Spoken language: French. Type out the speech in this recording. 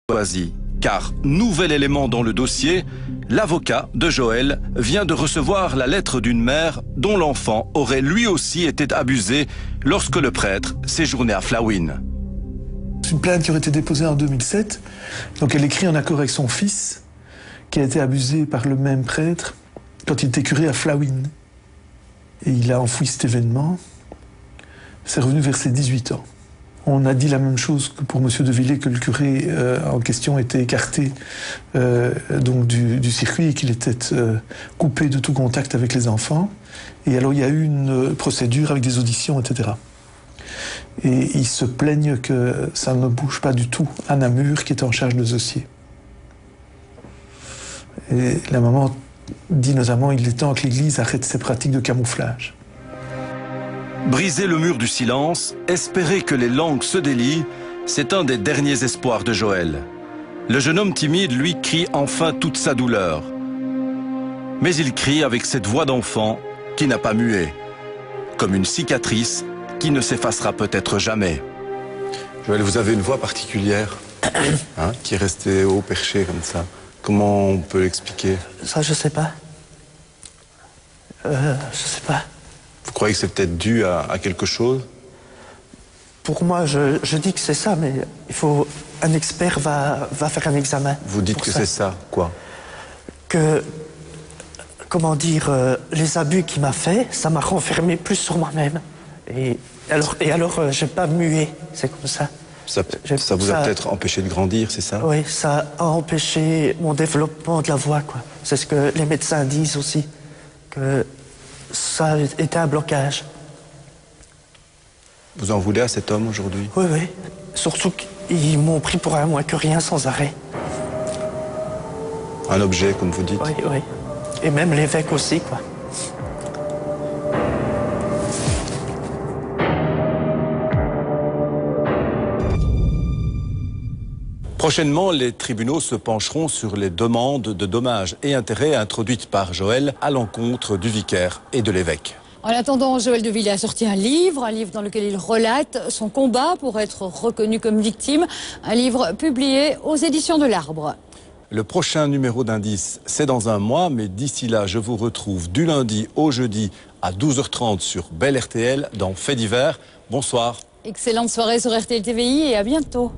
courtoisie, car, nouvel élément dans le dossier, l'avocat de Joël vient de recevoir la lettre d'une mère dont l'enfant aurait lui aussi été abusé lorsque le prêtre séjournait à Flawin. C'est une plainte qui aurait été déposée en 2007. Donc elle écrit en accord avec son fils, qui a été abusé par le même prêtre quand il était curé à Flawin. Et il a enfoui cet événement. C'est revenu vers ses 18 ans. On a dit la même chose que pour M. de Villers, que le curé en question était écarté donc du circuit et qu'il était coupé de tout contact avec les enfants. Et alors il y a eu une procédure avec des auditions, etc. Et ils se plaignent que ça ne bouge pas du tout à Namur, qui est en charge de ce dossier. Et la maman dit notamment qu'il est temps que l'Église arrête ses pratiques de camouflage. Briser le mur du silence, espérer que les langues se délient, c'est un des derniers espoirs de Joël. Le jeune homme timide, lui, crie enfin toute sa douleur. Mais il crie avec cette voix d'enfant qui n'a pas mué, comme une cicatrice qui ne s'effacera peut-être jamais. Joël, vous avez une voix particulière, hein, qui est restée haut perché comme ça. Comment on peut l'expliquer? Ça, je sais pas. Je sais pas. Vous croyez que c'est peut-être dû à quelque chose? Pour moi, je dis que c'est ça, mais il faut... Un expert va faire un examen. Vous dites que c'est ça, quoi? Que... Comment dire... les abus qu'il m'a fait, ça m'a renfermé plus sur moi-même. Et alors j'ai pas mué, c'est comme ça. Ça vous a peut-être empêché de grandir, c'est ça? Oui, ça a empêché mon développement de la voix, quoi. C'est ce que les médecins disent aussi, que ça a été un blocage. Vous en voulez à cet homme aujourd'hui? Oui, oui. Surtout qu'ils m'ont pris pour un moins que rien sans arrêt. Un objet, comme vous dites? Oui, oui. Et même l'évêque aussi, quoi. Prochainement, les tribunaux se pencheront sur les demandes de dommages et intérêts introduites par Joël à l'encontre du vicaire et de l'évêque. En attendant, Joël de Villers a sorti un livre dans lequel il relate son combat pour être reconnu comme victime. Un livre publié aux éditions de l'Arbre. Le prochain numéro d'Indice, c'est dans un mois, mais d'ici là, je vous retrouve du lundi au jeudi à 12h30 sur Belle RTL dans Faits divers. Bonsoir. Excellente soirée sur RTL TVI et à bientôt.